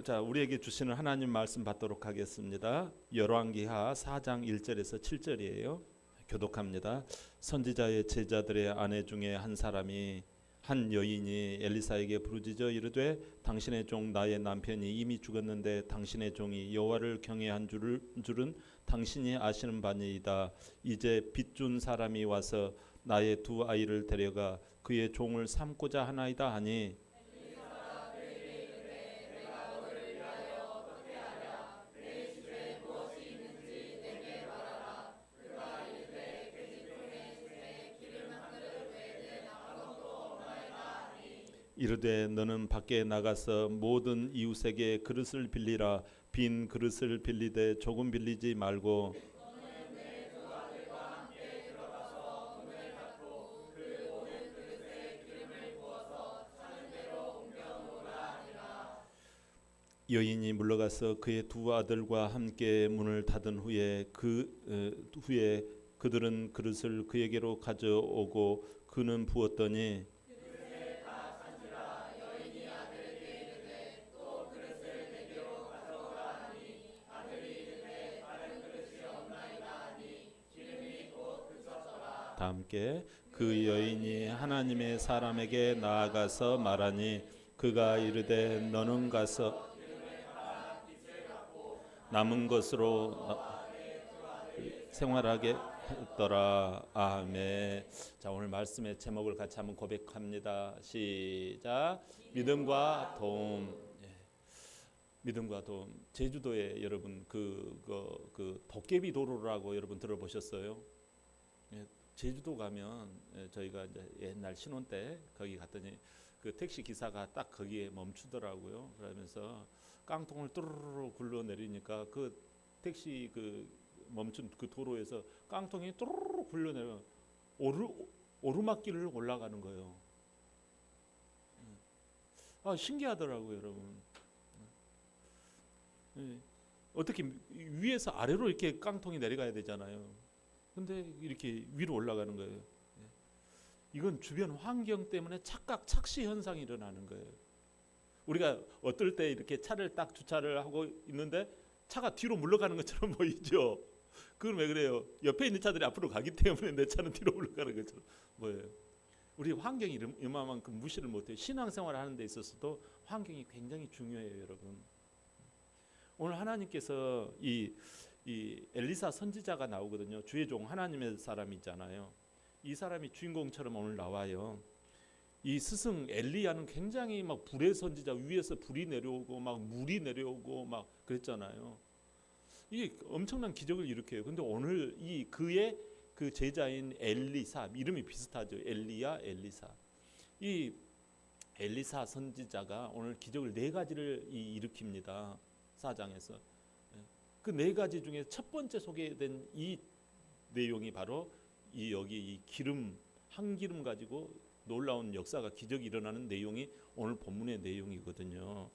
자, 우리에게 주시는 하나님 말씀 받도록 하겠습니다. 열왕기하 4장 1절에서 7절이에요. 교독합니다. 선지자의 제자들의 아내 중에 한 사람이 한 여인이 엘리사에게 부르짖어 이르되 당신의 종 나의 남편이 이미 죽었는데 당신의 종이 여호와를 경외한 줄은 당신이 아시는 바니이다. 이제 빚준 사람이 와서 나의 두 아이를 데려가 그의 종을 삼고자 하나이다 하니 이르되 너는 밖에 나가서 모든 이웃에게 그릇을 빌리라. 빈 그릇을 빌리되 조금 빌리지 말고 여인이 물러가서 그의 두 아들과 함께 문을 닫은 후에 후에 그들은 그릇을 그에게로 가져오고 그는 부었더니 다 함께 그 여인이 하나님의 사람에게 나아가서 말하니 그가 이르되 너는 가서 남은 것으로 생활하게 했더라. 아멘. 자, 오늘 말씀의 제목을 같이 한번 고백합니다. 시작. 믿음과 도움. 믿음과 도움. 제주도에 여러분 그 도깨비 도로라고 여러분 들어보셨어요? 제주도 가면 저희가 이제 옛날 신혼 때 거기 갔더니 그 택시 기사가 딱 거기에 멈추더라고요. 그러면서 깡통을 뚜루루 굴러 내리니까 그 택시 그 멈춘 그 도로에서 깡통이 뚜루루 굴러 내려 오르막길을 올라가는 거예요. 아, 신기하더라고요, 여러분. 어떻게 위에서 아래로 이렇게 깡통이 내려가야 되잖아요. 근데 이렇게 위로 올라가는 거예요. 이건 주변 환경 때문에 착각, 착시 현상이 일어나는 거예요. 우리가 어떨 때 이렇게 차를 딱 주차를 하고 있는데 차가 뒤로 물러가는 것처럼 보이죠. 그건 왜 그래요? 옆에 있는 차들이 앞으로 가기 때문에 내 차는 뒤로 물러가는 것처럼 보여요. 우리 환경이 이만큼 무시를 못해요. 신앙생활을 하는 데 있어서도 환경이 굉장히 중요해요, 여러분. 오늘 하나님께서 이 엘리사 선지자가 나오거든요. 주의 종 하나님의 사람이잖아요. 이 사람이 주인공처럼 오늘 나와요. 이 스승 엘리야는 굉장히 막 불의 선지자, 위에서 불이 내려오고 막 물이 내려오고 막 그랬잖아요. 이게 엄청난 기적을 일으켜요. 근데 오늘 그의 그 제자인 엘리사, 이름이 비슷하죠. 엘리야, 엘리사. 이 엘리사 선지자가 오늘 기적을 4가지를 일으킵니다. 4장에서. 그 4가지 중에 첫 번째 소개된 이 내용이 바로 여기 이 기름, 한 기름 가지고 놀라운 역사가 기적이 일어나는 내용이 오늘 본문의 내용이거든요.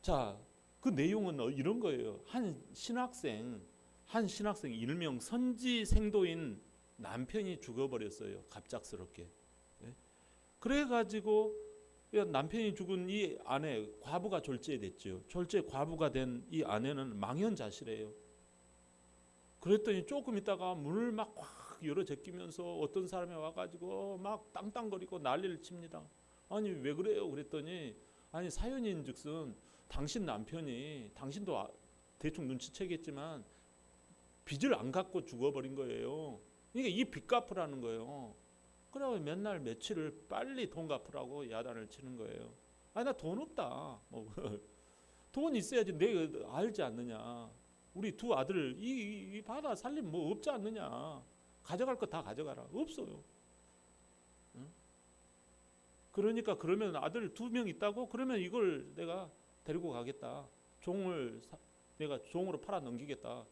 자, 그 내용은 이런 거예요. 한 신학생 일명 선지생도인 남편이 죽어버렸어요. 갑작스럽게. 그래가지고 남편이 죽은 이 아내, 과부가 졸제됐죠. 졸제 과부가 된 이 아내는 망연자실해요. 그랬더니 조금 있다가 문을 막 확 열어 제끼면서 어떤 사람이 와가지고 막 땅땅거리고 난리를 칩니다. 아니 왜 그래요? 그랬더니 아니 사연인즉슨 당신 남편이, 당신도 대충 눈치채겠지만 빚을 안 갚고 죽어버린 거예요. 그러니까 이 빚 갚으라는 거예요. 그래서 맨날 며칠을 빨리 돈 갚으라고 야단을 치는 거예요. 아니 나 돈 없다. 돈 있어야지 내가 알지 않느냐. 우리 두 아들 이 받아 살림 뭐 없지 않느냐. 가져갈 거 다 가져가라. 없어요. 응? 그러니까 그러면 아들 2명 있다고? 그러면 이걸 내가 데리고 가겠다. 내가 종으로 팔아 넘기겠다.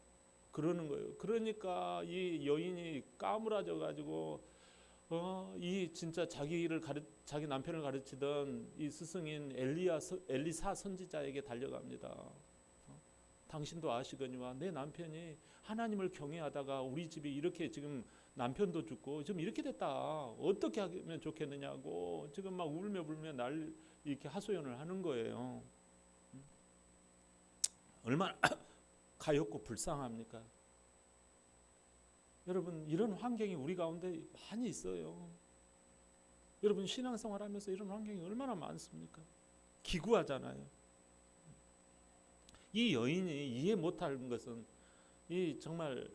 그러는 거예요. 그러니까 이 여인이 까무라져 가지고 이 진짜 자기 남편을 가르치던 이 스승인 엘리사 선지자에게 달려갑니다. 당신도 아시거니와 내 남편이 하나님을 경외하다가 우리 집이 이렇게 지금 남편도 죽고 지금 이렇게 됐다. 어떻게 하면 좋겠느냐고 지금 막 울며 불며 이렇게 하소연을 하는 거예요. 얼마나 가엾고 불쌍합니까? 여러분, 이런 환경이 우리 가운데 많이 있어요. 여러분, 신앙생활하면서 이런 환경이 얼마나 많습니까? 기구하잖아요. 이 여인이 이해 못할 것은 이 정말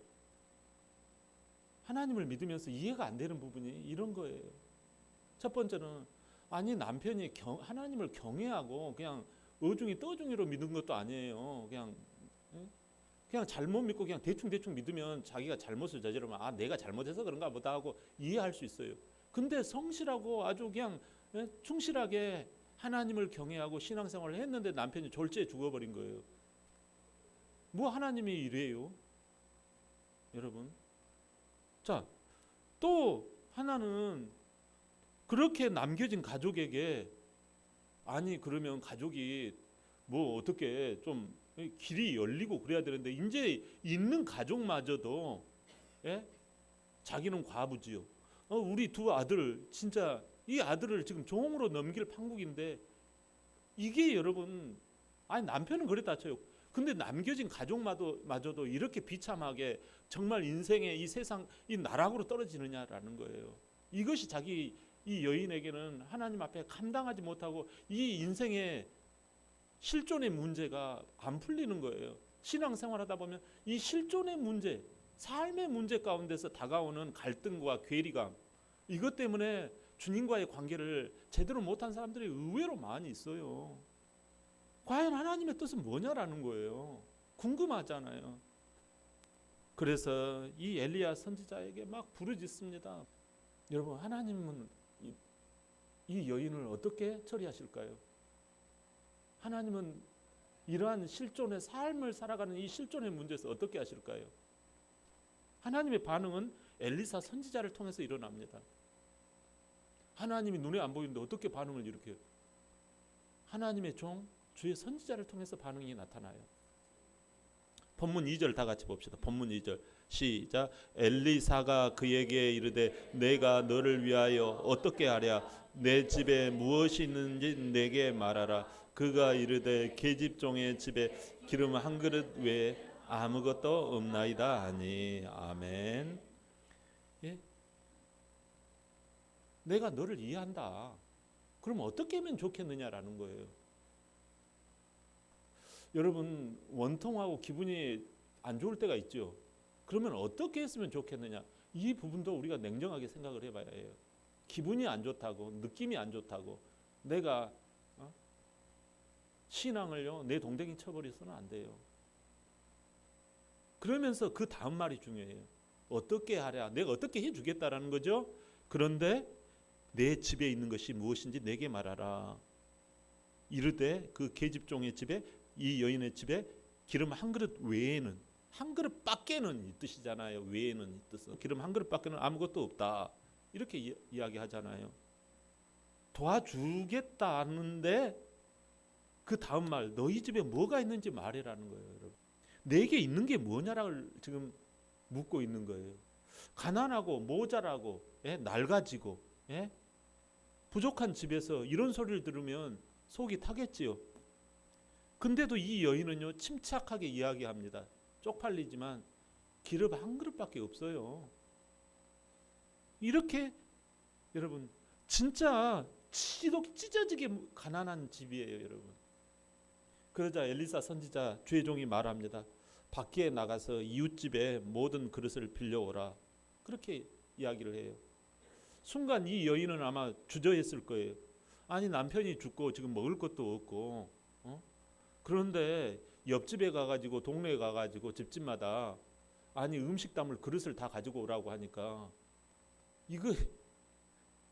하나님을 믿으면서 이해가 안 되는 부분이 이런 거예요. 첫 번째는 아니 남편이 하나님을 경외하고 그냥 어중이 떠중이로 믿는 것도 아니에요. 그냥 잘못 믿고 그냥 대충 믿으면 자기가 잘못을 저지르면 아 내가 잘못해서 그런가 보다 하고 이해할 수 있어요. 근데 성실하고 아주 그냥 충실하게 하나님을 경외하고 신앙생활을 했는데 남편이 졸지에 죽어버린 거예요. 뭐 하나님이 이래요? 여러분. 자, 또 하나는 그렇게 남겨진 가족에게 아니 그러면 가족이 뭐 어떻게 좀 길이 열리고 그래야 되는데 이제 있는 가족마저도 자기는 과부지요. 우리 두 아들 진짜 이 아들을 지금 종으로 넘길 판국인데 이게 여러분 아니 남편은 그랬다 쳐요. 근데 남겨진 가족마저도 이렇게 비참하게 정말 인생의 이 세상 이 나락으로 떨어지느냐라는 거예요. 이것이 자기 이 여인에게는 하나님 앞에 감당하지 못하고 이 인생의 실존의 문제가 안 풀리는 거예요. 신앙생활하다 보면 이 실존의 문제, 삶의 문제 가운데서 다가오는 갈등과 괴리감 이것 때문에 주님과의 관계를 제대로 못한 사람들이 의외로 많이 있어요. 과연 하나님의 뜻은 뭐냐라는 거예요. 궁금하잖아요. 그래서 이 엘리야 선지자에게 막 부르짖습니다. 여러분 하나님은 이 여인을 어떻게 처리하실까요? 하나님은 이러한 실존의 삶을 살아가는 이 실존의 문제에서 어떻게 하실까요? 하나님의 반응은 엘리사 선지자를 통해서 일어납니다. 하나님이 눈에 안 보이는데 어떻게 반응을 일으켜요? 하나님의 종 주의 선지자를 통해서 반응이 나타나요. 본문 2절 다 같이 봅시다. 본문 2절 시작. 엘리사가 그에게 이르되 내가 너를 위하여 어떻게 하랴? 내 집에 무엇이 있는지 내게 말하라. 그가 이르되 계집종의 집에 기름 한 그릇 외에 아무것도 없나이다 하니. 아멘. 예? 내가 너를 이해한다. 그럼 어떻게 하면 좋겠느냐라는 거예요. 여러분 원통하고 기분이 안 좋을 때가 있죠. 그러면 어떻게 했으면 좋겠느냐. 이 부분도 우리가 냉정하게 생각을 해봐야 해요. 기분이 안 좋다고 느낌이 안 좋다고 내가 신앙을요 내 동댕이 쳐버려서는 안 돼요. 그러면서 그 다음 말이 중요해요. 어떻게 하랴. 내가 어떻게 해주겠다라는 거죠. 그런데 내 집에 있는 것이 무엇인지 내게 말하라. 이르되 그 계집종의 집에 이 여인의 집에 기름 한 그릇 외에는 한 그릇 밖에는 이 뜻이잖아요. 외에는 이 뜻은 기름 한 그릇 밖에는 아무것도 없다. 이렇게 이야기하잖아요. 도와주겠다는데 그 다음 말 너희 집에 뭐가 있는지 말해라는 거예요. 여러분. 내게 있는 게 뭐냐라고 지금 묻고 있는 거예요. 가난하고 모자라고 낡아지고 부족한 집에서 이런 소리를 들으면 속이 타겠지요. 근데도 이 여인은요 침착하게 이야기합니다. 쪽팔리지만 기름 한 그릇밖에 없어요. 이렇게 여러분 진짜 찢어지게 가난한 집이에요. 여러분. 그러자 엘리사 선지자 주의 종이 말합니다. 밖에 나가서 이웃집에 모든 그릇을 빌려오라. 그렇게 이야기를 해요. 순간 이 여인은 아마 주저했을 거예요. 아니 남편이 죽고 지금 먹을 것도 없고 그런데 옆집에 가가지고 동네에 가가지고 집집마다 아니 음식 담을 그릇을 다 가지고 오라고 하니까 이거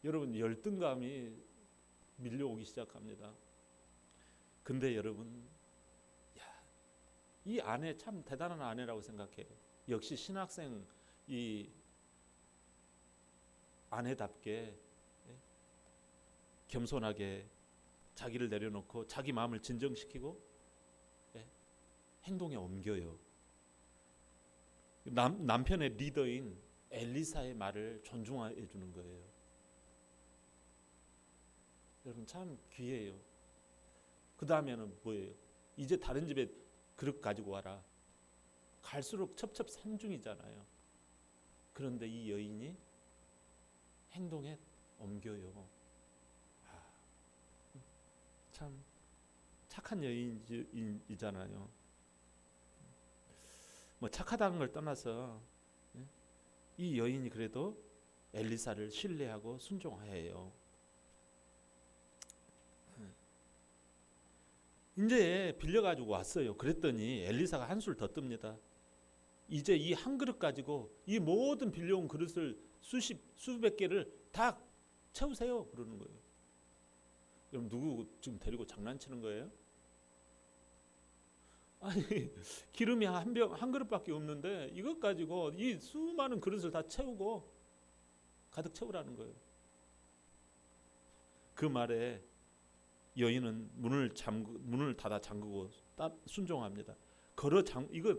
여러분 열등감이 밀려오기 시작합니다. 근데 여러분 이 아내 참 대단한 아내라고 생각해요. 역시 신학생 이 아내답게 겸손하게 자기를 내려놓고 자기 마음을 진정시키고 행동에 옮겨요. 남편의 리더인 엘리사의 말을 존중해 주는 거예요. 여러분 참 귀해요. 그 다음에는 뭐예요? 이제 다른 집에 그릇 가지고 와라. 갈수록 첩첩산중이잖아요. 그런데 이 여인이 행동에 옮겨요. 참 착한 여인이잖아요. 뭐 착하다는 걸 떠나서 이 여인이 그래도 엘리사를 신뢰하고 순종해요. 이제 빌려가지고 왔어요. 그랬더니 엘리사가 한술 더 뜹니다. 이제 이 한 그릇 가지고 이 모든 빌려온 그릇을 수백 개를 다 채우세요. 그러는 거예요. 그럼 누구 지금 데리고 장난치는 거예요? 아니 기름이 한 그릇밖에 없는데 이것 가지고 이 수많은 그릇을 다 채우고 가득 채우라는 거예요. 그 말에 여인은 문을 닫아 잠그고 순종합니다. 이거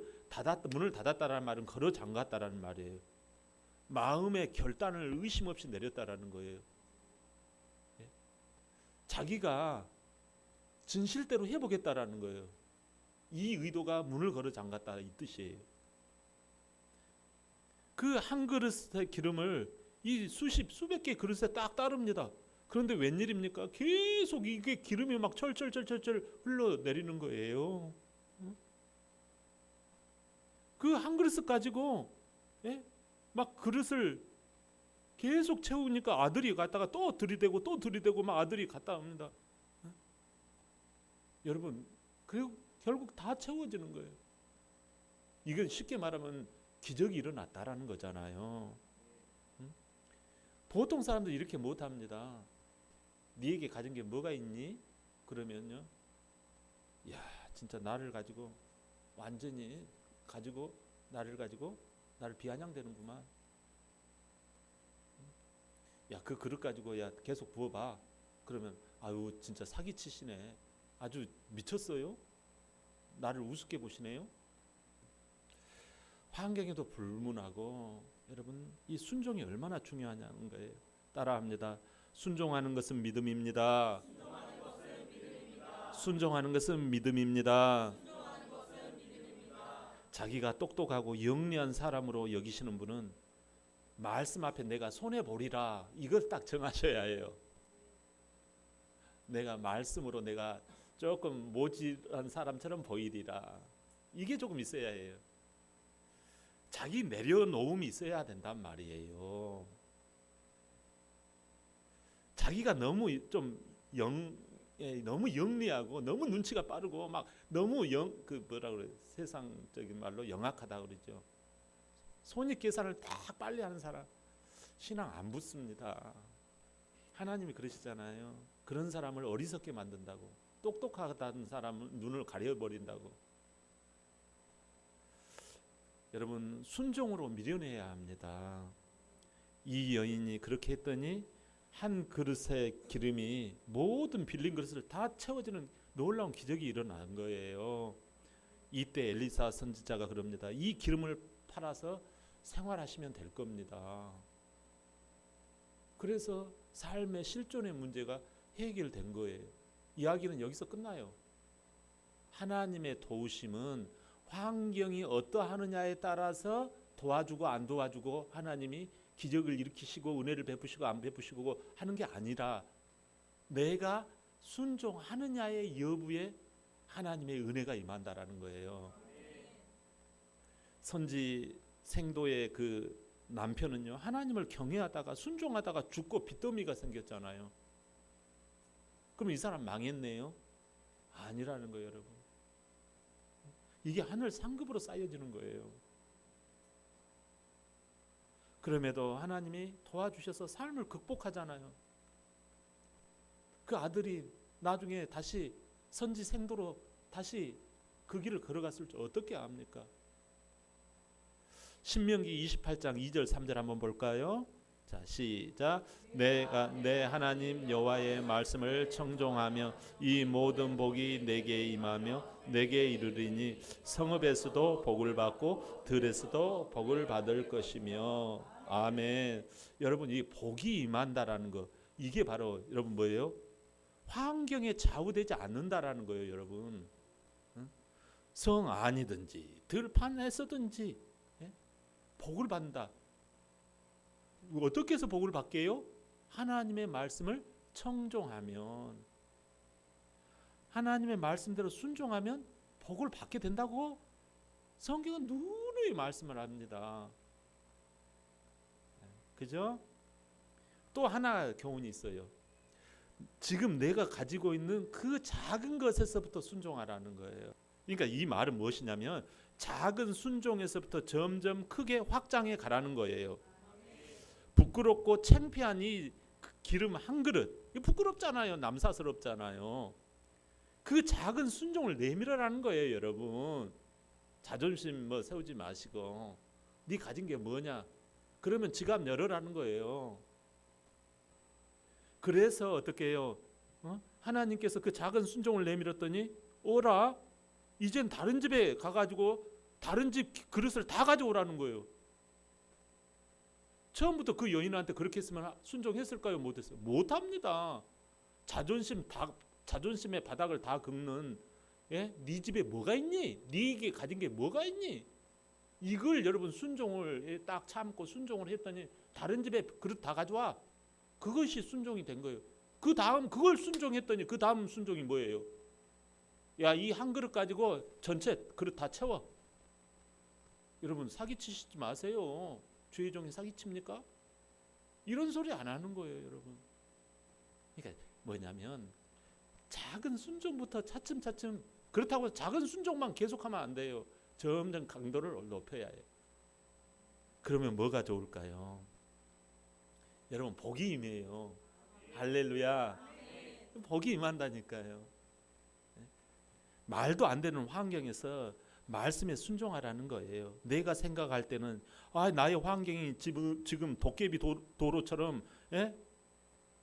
문을 닫았다라는 말은 걸어 잠갔다라는 말이에요. 마음의 결단을 의심 없이 내렸다라는 거예요. 자기가 진실대로 해보겠다라는 거예요. 이 의도가 문을 걸어 잠갔다 이 뜻이에요. 그 한 그릇의 기름을 이 수백 개 그릇에 딱 따릅니다. 그런데 웬일입니까? 계속 이게 기름이 막 철철철철 흘러내리는 거예요. 그 한 그릇 가지고 막 그릇을 계속 채우니까 아들이 갔다가 또 들이대고 막 아들이 갔다 옵니다. 여러분 그리고 결국 다 채워지는 거예요. 이건 쉽게 말하면 기적이 일어났다라는 거잖아요. 보통 사람들 이렇게 못합니다. 네게 가진 게 뭐가 있니? 그러면요, 야 진짜 완전히 나를 가지고 나를 비아냥대는구만. 야 그 그릇 가지고 야 계속 부어봐. 그러면 아유 진짜 사기치시네. 아주 미쳤어요. 나를 우습게 보시네요. 환경에도 불문하고 여러분 이 순종이 얼마나 중요하냐는 거예요. 따라합니다. 순종하는 것은 믿음입니다. 순종하는 것은 믿음입니다. 자기가 똑똑하고 영리한 사람으로 여기시는 분은 말씀 앞에 내가 손해 보리라 이걸 딱 정하셔야 해요. 내가 말씀으로 내가 조금 모질한 사람처럼 보이리라. 이게 조금 있어야 해요. 자기 내려놓음이 있어야 된단 말이에요. 자기가 너무 너무 영리하고 너무 눈치가 빠르고 막 너무 세상적인 말로 영악하다 그러죠. 손익 계산을 딱 빨리 하는 사람 신앙 안 붙습니다. 하나님이 그러시잖아요. 그런 사람을 어리석게 만든다고. 똑똑하다는 사람은 눈을 가려버린다고. 여러분 순종으로 밀어내야 합니다. 이 여인이 그렇게 했더니 한 그릇의 기름이 모든 빌린 그릇을 다 채워지는 놀라운 기적이 일어난 거예요. 이때 엘리사 선지자가 그럽니다. 이 기름을 팔아서 생활하시면 될 겁니다. 그래서 삶의 실존의 문제가 해결된 거예요. 이야기는 여기서 끝나요. 하나님의 도우심은 환경이 어떠하느냐에 따라서 도와주고 안 도와주고 하나님이 기적을 일으키시고 은혜를 베푸시고 안 베푸시고 하는 게 아니라 내가 순종하느냐의 여부에 하나님의 은혜가 임한다라는 거예요. 선지 생도의 그 남편은요, 하나님을 경외하다가 순종하다가 죽고 빚더미가 생겼잖아요. 그럼 이 사람 망했네요? 아니라는 거예요, 여러분. 이게 하늘 상급으로 쌓여지는 거예요. 그럼에도 하나님이 도와주셔서 삶을 극복하잖아요. 그 아들이 나중에 다시 선지 생도로 다시 그 길을 걸어갔을 줄 어떻게 압니까? 신명기 28장 2절 3절 한번 볼까요? 자, 시작. 내가 내 하나님 여호와의 말씀을 청종하며 이 모든 복이 내게 임하며 내게 이르리니 성읍에서도 복을 받고 들에서도 복을 받을 것이며. 아멘. 여러분, 이 복이 임한다라는 거, 이게 바로 여러분 뭐예요? 환경에 좌우되지 않는다라는 거예요, 여러분. 성 안이든지 들판에서든지 복을 받는다. 어떻게 해서 복을 받게요? 하나님의 말씀을 청종하면, 하나님의 말씀대로 순종하면 복을 받게 된다고 성경은 누누이 말씀을 합니다. 그죠? 또 하나 교훈이 있어요. 지금 내가 가지고 있는 그 작은 것에서부터 순종하라는 거예요. 그러니까 이 말은 무엇이냐면 작은 순종에서부터 점점 크게 확장해 가라는 거예요. 부끄럽고 창피한 이 기름 한 그릇, 이거 부끄럽잖아요. 남사스럽잖아요. 그 작은 순종을 내밀으라는 거예요, 여러분. 자존심 뭐 세우지 마시고, 네 가진 게 뭐냐? 그러면 지갑 열어라는 거예요. 그래서 어떻게 해요? 하나님께서 그 작은 순종을 내밀었더니 오라, 이젠 다른 집에 가가지고 다른 집 그릇을 다 가져오라는 거예요. 처음부터 그 여인한테 그렇게 했으면 순종했을까요? 못했어요? 못합니다. 자존심의 바닥을 다 긁는, 네 집에 뭐가 있니? 네게 가진 게 뭐가 있니? 이걸 여러분 순종을 딱 참고 순종을 했더니 다른 집에 그릇 다 가져와. 그것이 순종이 된 거예요. 그 다음 그걸 순종했더니 그 다음 순종이 뭐예요? 야, 이 한 그릇 가지고 전체 그릇 다 채워. 여러분 사기치시지 마세요. 주의 종이 사기칩니까? 이런 소리 안 하는 거예요, 여러분. 그러니까 뭐냐면 작은 순종부터 차츰차츰, 그렇다고 작은 순종만 계속하면 안 돼요. 점점 강도를 높여야 해요. 그러면 뭐가 좋을까요? 여러분 복이 임해요. 할렐루야. 복이 임한다니까요. 말도 안 되는 환경에서 말씀에 순종하라는 거예요. 내가 생각할 때는 나의 환경이 지금 도깨비 도로처럼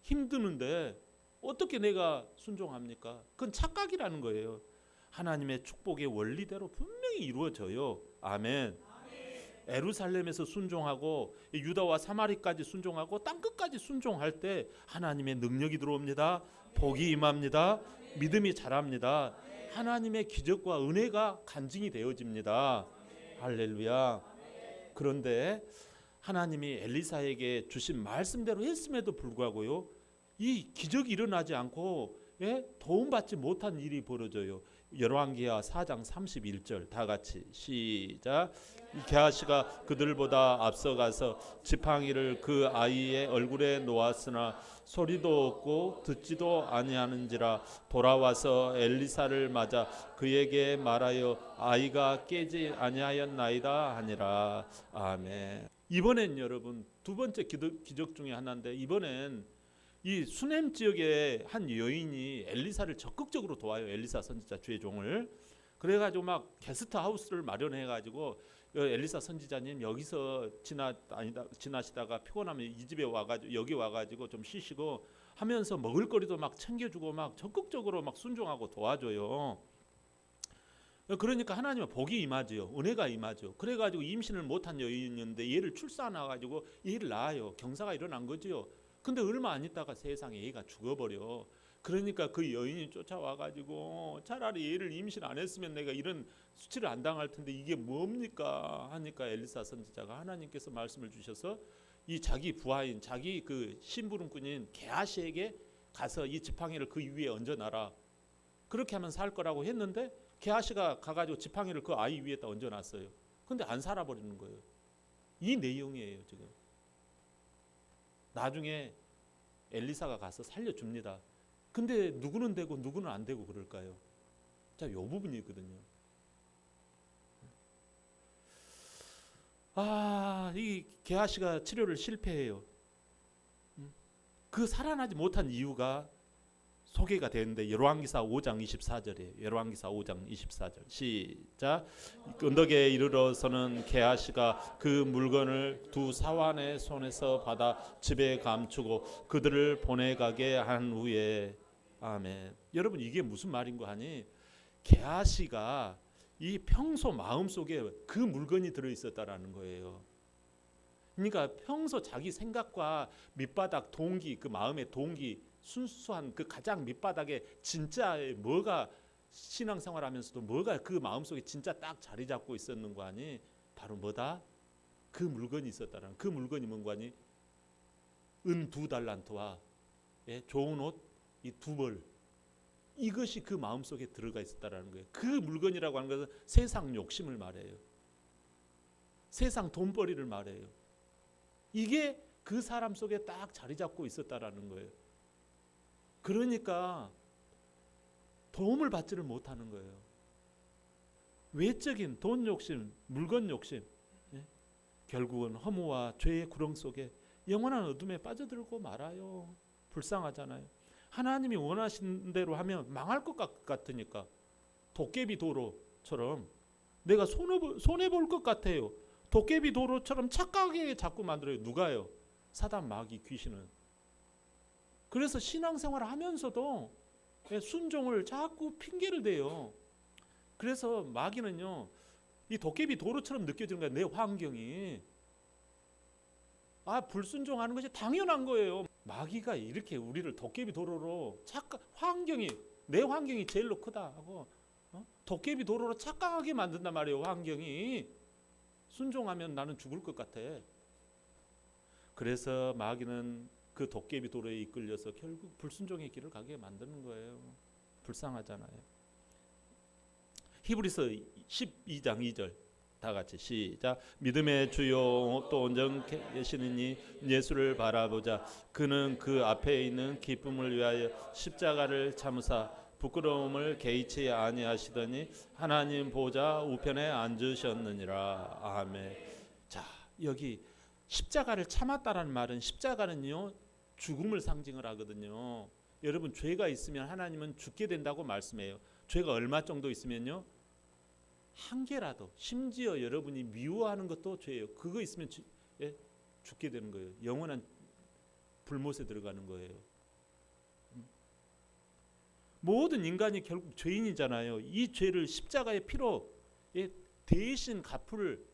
힘드는데 어떻게 내가 순종합니까? 그건 착각이라는 거예요. 하나님의 축복의 원리대로 분명히 이루어져요. 아멘. 에루살렘에서 순종하고 유다와 사마리까지 순종하고 땅끝까지 순종할 때 하나님의 능력이 들어옵니다. 복이 임합니다. 믿음이 자랍니다. 하나님의 기적과 은혜가 간증이 되어집니다. 할렐루야. 그런데 하나님이 엘리사에게 주신 말씀대로 했음에도 불구하고요, 이 기적이 일어나지 않고 도움받지 못한 일이 벌어져요. 열왕기하 4장 31절 다 같이 시작. 게하시가 그들보다 앞서가서 지팡이를 그 아이의 얼굴에 놓았으나 소리도 없고 듣지도 아니하는지라 돌아와서 엘리사를 맞아 그에게 말하여 아이가 깨지 아니하였나이다 하니라. 아멘. 이번엔 여러분 두 번째 기적 중에 하나인데, 이번엔 이 수넴 지역의 한 여인이 엘리사를 적극적으로 도와요. 엘리사 선지자 주의 종을. 그래가지고 막 게스트 하우스를 마련해가지고 엘리사 선지자님 여기서 지나시다가 피곤하면 이 집에 와가지고 여기 와가지고 좀 쉬시고 하면서 먹을거리도 막 챙겨주고 막 적극적으로 막 순종하고 도와줘요. 그러니까 하나님의 복이 임하죠. 은혜가 임하죠. 그래가지고 임신을 못한 여인이었는데 얘를 출산해가지고 얘를 낳아요. 경사가 일어난 거죠. 근데 얼마 안 있다가 세상에 얘가 죽어버려. 그러니까 그 여인이 쫓아와가지고 차라리 얘를 임신 안 했으면 내가 이런 수치를 안 당할 텐데 이게 뭡니까 하니까 엘리사 선지자가 하나님께서 말씀을 주셔서 이 자기 부하인 자기 그 심부름꾼인 게하시에게 가서 이 지팡이를 그 위에 얹어놔라. 그렇게 하면 살 거라고 했는데 게하시가 가가지고 지팡이를 그 아이 위에다 얹어놨어요. 근데 안 살아버리는 거예요. 이 내용이에요 지금. 나중에 엘리사가 가서 살려줍니다. 근데 누구는 되고 누구는 안 되고 그럴까요? 자, 이 부분이거든요. 이 게하시가 치료를 실패해요. 그 살아나지 못한 이유가 소개가 되는데 열왕기사 5장 24절이에요. 열왕기사 5장 24절 시작. 언덕에 이르러서는 게하시가 그 물건을 두 사환의 손에서 받아 집에 감추고 그들을 보내가게 한 후에. 아멘. 여러분 이게 무슨 말인 거 아니? 게하시가 이 평소 마음속에 그 물건이 들어있었다라는 거예요. 그러니까 평소 자기 생각과 밑바닥 동기, 그 마음의 동기, 순수한 그 가장 밑바닥에 진짜 뭐가 신앙생활하면서도 뭐가 그 마음속에 진짜 딱 자리 잡고 있었는 거 아니? 바로 뭐다? 그 물건이 있었다는. 그 물건이 뭔가 아니? 은 2달란트와 좋은 옷 이 2벌, 이것이 그 마음속에 들어가 있었다라는 거예요. 그 물건이라고 하는 것은 세상 욕심을 말해요. 세상 돈벌이를 말해요. 이게 그 사람 속에 딱 자리 잡고 있었다라는 거예요. 그러니까 도움을 받지를 못하는 거예요. 외적인 돈 욕심, 물건 욕심, 결국은 허무와 죄의 구렁 속에 영원한 어둠에 빠져들고 말아요. 불쌍하잖아요. 하나님이 원하신 대로 하면 망할 것 같으니까 도깨비 도로처럼 내가 손해볼 것 같아요. 도깨비 도로처럼 착각하게 자꾸 만들어요. 누가요? 사단, 마귀, 귀신은. 그래서 신앙생활을 하면서도 순종을 자꾸 핑계를 대요. 그래서 마귀는요, 이 도깨비 도로처럼 느껴지는 거예요. 내 환경이. 불순종하는 것이 당연한 거예요. 마귀가 이렇게 우리를 도깨비 도로로 내 환경이 제일로 크다 하고 도깨비 도로로 착각하게 만든단 말이에요. 환경이. 순종하면 나는 죽을 것 같아. 그래서 마귀는 그 도깨비 도로에 이끌려서 결국 불순종의 길을 가게 만드는 거예요. 불쌍하잖아요. 히브리서 12장 2절 다 같이 시작. 믿음의 주요 또 온전 계시는 이 예수를 바라보자. 그는 그 앞에 있는 기쁨을 위하여 십자가를 참으사 부끄러움을 개의치 아니하시더니 하나님 보좌 우편에 앉으셨느니라. 아멘. 자, 여기 십자가를 참았다라는 말은, 십자가는요 죽음을 상징을 하거든요. 여러분, 죄가 있으면 하나님은 죽게 된다고 말씀해요. 죄가 얼마 정도 있으면요, 한 개라도, 심지어 여러분이 미워하는 것도 죄예요. 그거 있으면 죽게 되는 거예요. 영원한 불못에 들어가는 거예요. 모든 인간이 결국 죄인이잖아요. 이 죄를 십자가의 피로 대신 갚을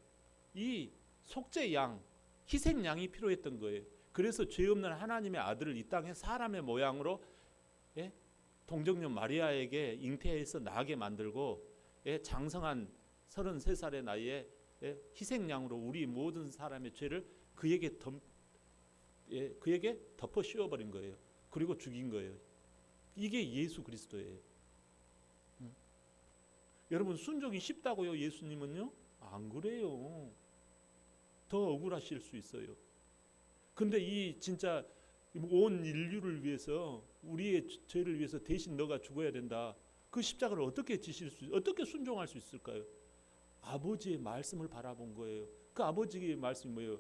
이 속죄 양, 희생 양이 필요했던 거예요. 그래서 죄 없는 하나님의 아들을 이 땅에 사람의 모양으로 동정녀 마리아에게 잉태해서 나게 만들고 장성한 33살의 나이에 희생양으로 우리 모든 사람의 죄를 그에게 덮어 씌워버린 거예요. 그리고 죽인 거예요. 이게 예수 그리스도예요. 여러분, 순종이 쉽다고요? 예수님은요? 안 그래요. 더 억울하실 수 있어요. 근데 이 진짜 온 인류를 위해서, 우리의 죄를 위해서 대신 너가 죽어야 된다. 그 십자가를 어떻게 어떻게 순종할 수 있을까요? 아버지의 말씀을 바라본 거예요. 그 아버지의 말씀이 뭐예요?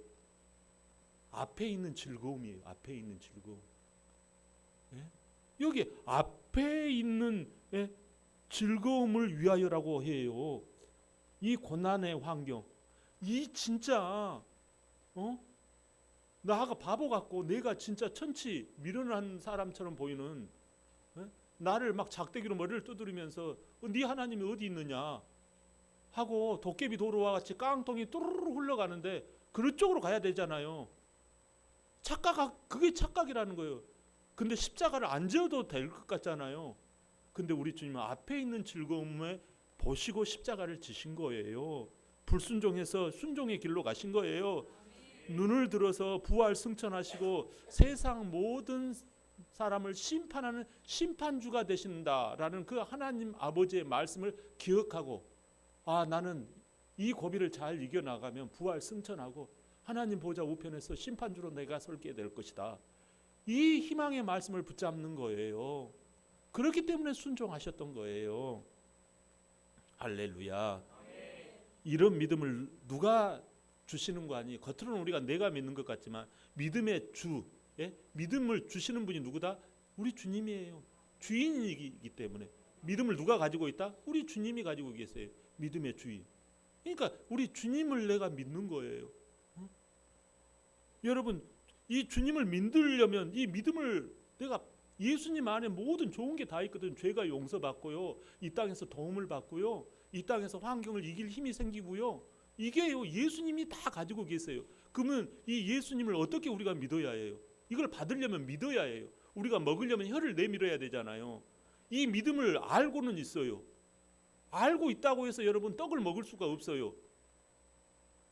앞에 있는 즐거움이에요. 앞에 있는 즐거움. 여기 앞에 있는 즐거움을 위하여라고 해요. 이 고난의 환경, 이 진짜 나가 바보 같고 내가 진짜 천치 미련한 사람처럼 보이는, 나를 막 작대기로 머리를 두드리면서 네 하나님이 어디 있느냐 하고 도깨비 도로와 같이 깡통이 뚜루루 흘러가는데 그쪽으로 가야 되잖아요. 그게 착각이라는 거예요. 근데 십자가를 안 지어도 될 것 같잖아요. 근데 우리 주님은 앞에 있는 즐거움에 보시고 십자가를 지신 거예요. 불순종해서 순종의 길로 가신 거예요. 눈을 들어서 부활 승천하시고 세상 모든 사람을 심판하는 심판주가 되신다라는 그 하나님 아버지의 말씀을 기억하고, 나는 이 고비를 잘 이겨나가면 부활 승천하고 하나님 보좌 우편에서 심판주로 내가 설게 될 것이다. 이 희망의 말씀을 붙잡는 거예요. 그렇기 때문에 순종하셨던 거예요. 할렐루야. 이런 믿음을 누가 주시는 거 아니? 겉으로는 우리가 내가 믿는 것 같지만 믿음의 주, 믿음을 주시는 분이 누구다? 우리 주님이에요. 주인이기 때문에. 믿음을 누가 가지고 있다? 우리 주님이 가지고 계세요. 믿음의 주인. 그러니까 우리 주님을 내가 믿는 거예요. 여러분, 이 주님을 믿으려면 이 믿음을, 내가 예수님 안에 모든 좋은 게 다 있거든. 죄가 용서받고요, 이 땅에서 도움을 받고요, 이 땅에서 환경을 이길 힘이 생기고요. 이게요, 예수님이 다 가지고 계세요. 그러면 이 예수님을 어떻게 우리가 믿어야 해요? 이걸 받으려면 믿어야 해요. 우리가 먹으려면 혀를 내밀어야 되잖아요. 이 믿음을 알고는 있어요. 알고 있다고 해서 여러분 떡을 먹을 수가 없어요.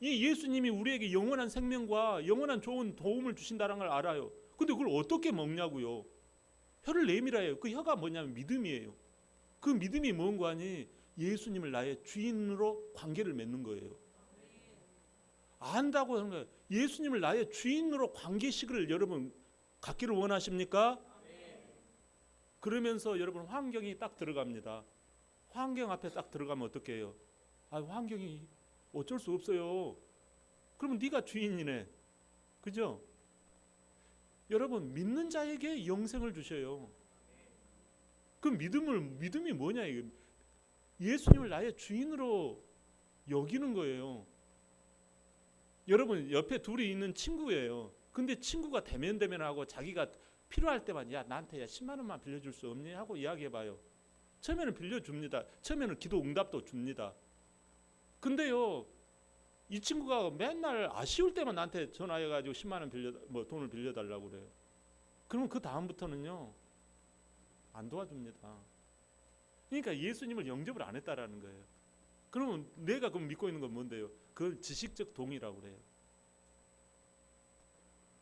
이 예수님이 우리에게 영원한 생명과 영원한 좋은 도움을 주신다는 걸 알아요. 근데 그걸 어떻게 먹냐고요. 혀를 내밀어야 해요. 그 혀가 뭐냐면 믿음이에요. 그 믿음이 뭔가 하니 예수님을 나의 주인으로 관계를 맺는 거예요. 안다고 하는 거예요. 예수님을 나의 주인으로 관계식을 여러분 갖기를 원하십니까? 그러면서 여러분 환경이 딱 들어갑니다. 환경 앞에 딱 들어가면 어떻게 해요? 환경이 어쩔 수 없어요. 그러면 네가 주인이네. 그죠? 여러분 믿는 자에게 영생을 주셔요. 그 믿음이 뭐냐 이게. 예수님을 나의 주인으로 여기는 거예요. 여러분 옆에 둘이 있는 친구예요. 근데 친구가 대면대면하고 자기가 필요할 때만 야 나한테 10만 원만 빌려줄 수 없니? 하고 이야기해봐요. 처음에는 빌려줍니다. 처음에는 기도 응답도 줍니다. 근데요 이 친구가 맨날 아쉬울 때만 나한테 전화해가지고 10만 원 돈을 빌려달라고 그래요. 그러면 그 다음부터는요 안 도와줍니다. 그러니까 예수님을 영접을 안 했다라는 거예요. 그러면 내가 그럼 믿고 있는 건 뭔데요? 그걸 지식적 동의라고 그래요.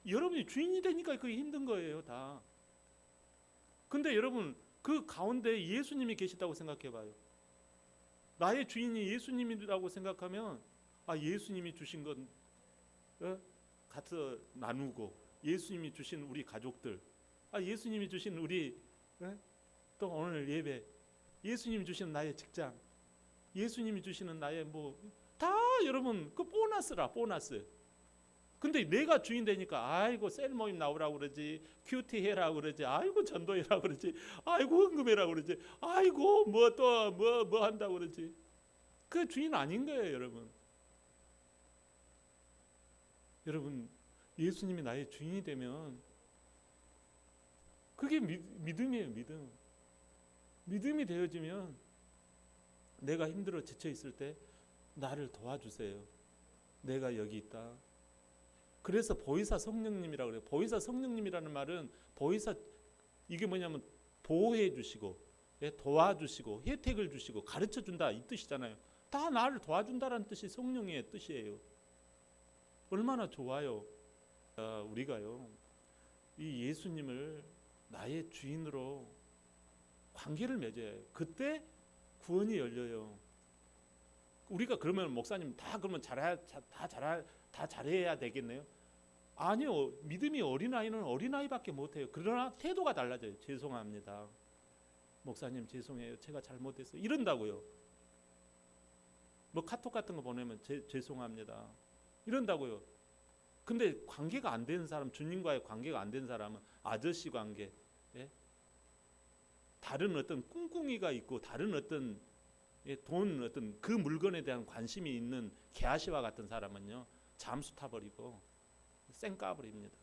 여러분이 주인이 되니까 그게 힘든 거예요 다. 근데 여러분 그 가운데 예수님이 계시다고 생각해봐요. 나의 주인이 예수님이라고 생각하면 예수님이 주신 건 같이 나누고, 예수님이 주신 우리 가족들, 예수님이 주신 우리 또 오늘 예배, 예수님이 주시는 나의 직장, 예수님이 주시는 나의 다 여러분 그 보너스라 보너스. 근데 내가 주인 되니까 아이고 셀 모임 나오라고 그러지, 큐티 해라고 그러지, 아이고 전도해라고 그러지, 아이고 헌금해라고 그러지, 아이고 뭐 또 뭐 한다고 그러지. 그 주인 아닌 거예요 여러분. 여러분 예수님이 나의 주인이 되면 그게 믿음이에요. 믿음이 되어지면 내가 힘들어 지쳐 있을 때 나를 도와주세요. 내가 여기 있다. 그래서 보혜사 성령님이라고 그래요. 보혜사 성령님이라는 말은 보혜사 이게 뭐냐면 보호해 주시고 도와주시고 혜택을 주시고 가르쳐 준다 이 뜻이잖아요. 다 나를 도와준다라는 뜻이 성령의 뜻이에요. 얼마나 좋아요. 우리가요 이 예수님을 나의 주인으로 관계를 맺어야 해요. 그때 구원이 열려요. 우리가 그러면 목사님 다 그러면 다 잘해야 되겠네요? 아니요. 믿음이 어린아이는 어린아이밖에 못해요. 그러나 태도가 달라져요. 죄송합니다. 목사님 죄송해요. 제가 잘못했어요. 이런다고요. 카톡 같은 거 보내면 죄송합니다. 이런다고요. 근데 관계가 안 되는 사람, 주님과의 관계가 안 된 사람은 아저씨 관계, 다른 어떤 꿍꿍이가 있고 다른 어떤 돈 어떤 그 물건에 대한 관심이 있는 개아시와 같은 사람은요 잠수 타버리고 쌩 까버립니다.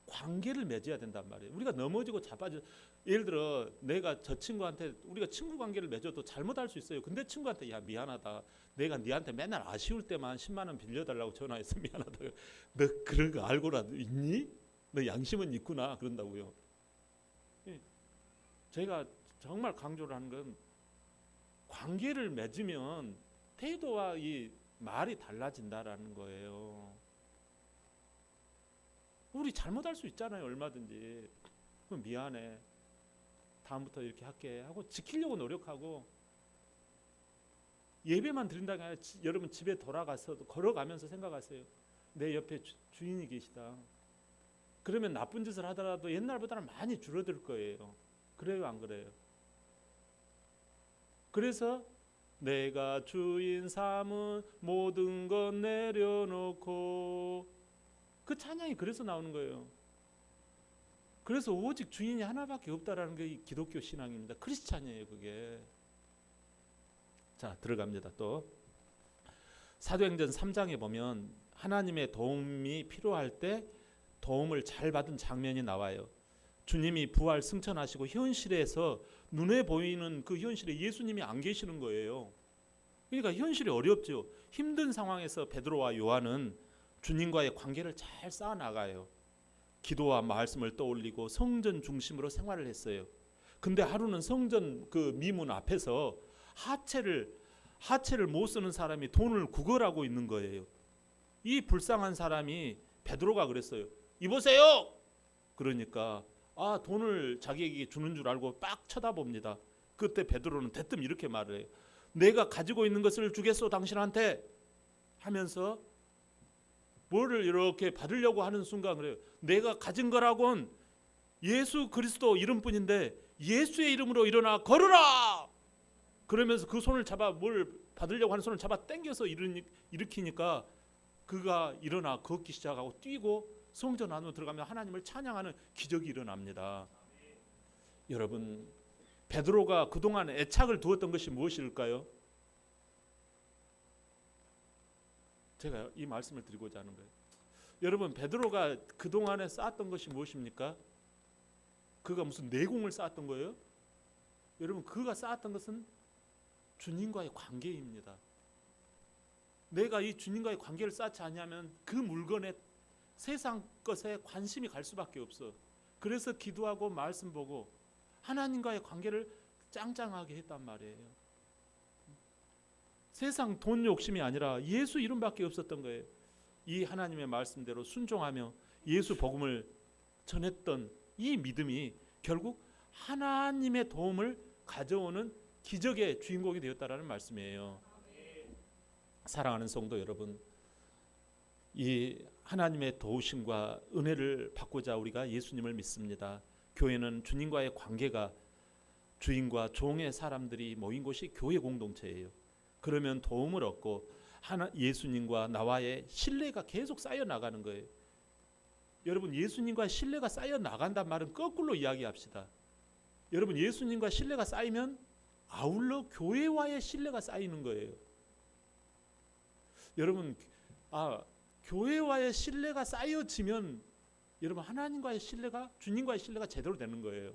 관계를 맺어야 된단 말이에요. 우리가 넘어지고 자빠져, 예를 들어 내가 저 친구한테 우리가 친구 관계를 맺어도 잘못할 수 있어요. 근데 친구한테 야 미안하다, 내가 네한테 맨날 아쉬울 때만 10만 원 빌려달라고 전화해서 미안하다. 너 그런 거 알고라도 있니? 너 양심은 있구나 그런다고요. 제가 정말 강조를 하는 건 관계를 맺으면 태도와 이 말이 달라진다라는 거예요. 우리 잘못할 수 있잖아요. 얼마든지. 그럼 미안해. 다음부터 이렇게 할게 하고 지키려고 노력하고, 예배만 드린다가 아니라 여러분 집에 돌아가서 걸어가면서 생각하세요. 내 옆에 주인이 계시다. 그러면 나쁜 짓을 하더라도 옛날보다는 많이 줄어들 거예요. 그래요 안 그래요? 그래서 내가 주인 삼은 모든 것 내려놓고, 그 찬양이 그래서 나오는 거예요. 그래서 오직 주인이 하나밖에 없다라는 게 기독교 신앙입니다. 크리스찬이에요 그게. 자 들어갑니다. 또 사도행전 3장에 보면 하나님의 도움이 필요할 때 도움을 잘 받은 장면이 나와요. 주님이 부활 승천하시고 현실에서 눈에 보이는 그 현실에 예수님이 안 계시는 거예요. 그러니까 현실이 어렵죠. 힘든 상황에서 베드로와 요한은 주님과의 관계를 잘 쌓아나가요. 기도와 말씀을 떠올리고 성전 중심으로 생활을 했어요. 근데 하루는 성전 그 미문 앞에서 하체를 못 쓰는 사람이 돈을 구걸하고 있는 거예요. 이 불쌍한 사람이 베드로가 그랬어요. 이보세요. 그러니까 돈을 자기에게 주는 줄 알고 빡 쳐다봅니다. 그때 베드로는 대뜸 이렇게 말을 해요. 내가 가지고 있는 것을 주겠소 당신한테 하면서 뭐를 이렇게 받으려고 하는 순간 그래요. 내가 가진 거라곤 예수 그리스도 이름뿐인데 예수의 이름으로 일어나 걸으라. 그러면서 그 손을 잡아 뭘 받으려고 하는 손을 잡아 당겨서 일으키니까 그가 일어나 걷기 시작하고 뛰고 성전 안으로 들어가면 하나님을 찬양하는 기적이 일어납니다. 여러분, 베드로가 그동안 애착을 두었던 것이 무엇일까요? 제가 이 말씀을 드리고자 하는 거예요. 여러분, 베드로가 그동안에 쌓았던 것이 무엇입니까? 그가 무슨 내공을 쌓았던 거예요? 여러분, 그가 쌓았던 것은 주님과의 관계입니다. 내가 이 주님과의 관계를 쌓지 않으면 그 물건에 세상 것에 관심이 갈 수밖에 없어. 그래서 기도하고 말씀 보고 하나님과의 관계를 짱짱하게 했단 말이에요. 세상 돈 욕심이 아니라 예수 이름밖에 없었던 거예요. 이 하나님의 말씀대로 순종하며 예수 복음을 전했던 이 믿음이 결국 하나님의 도움을 가져오는 기적의 주인공이 되었다라는 말씀이에요. 사랑하는 성도 여러분, 이 하나님의 도우심과 은혜를 받고자 우리가 예수님을 믿습니다. 교회는 주님과의 관계가 주인과 종의 사람들이 모인 곳이 교회 공동체예요. 그러면 도움을 얻고 예수님과 나와의 신뢰가 계속 쌓여 나가는 거예요. 여러분, 예수님과 신뢰가 쌓여 나간단 말은 거꾸로 이야기합시다. 여러분, 예수님과 신뢰가 쌓이면 아울러 교회와의 신뢰가 쌓이는 거예요. 여러분, 교회와의 신뢰가 쌓여지면 여러분 하나님과의 신뢰가 주님과의 신뢰가 제대로 되는 거예요.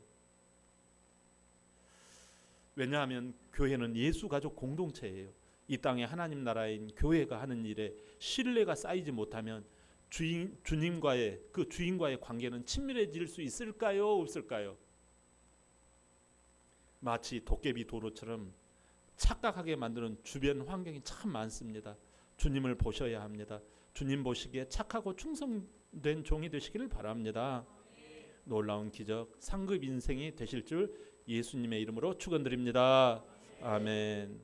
왜냐하면 교회는 예수 가족 공동체예요. 이 땅에 하나님 나라인 교회가 하는 일에 신뢰가 쌓이지 못하면 주님과의 그 주인과의 관계는 친밀해질 수 있을까요? 없을까요? 마치 도깨비 도로처럼 착각하게 만드는 주변 환경이 참 많습니다. 주님을 보셔야 합니다. 주님 보시기에 착하고 충성된 종이 되시기를 바랍니다. 놀라운 기적, 상급 인생이 되실 줄 예수님의 이름으로 축원드립니다. 아멘.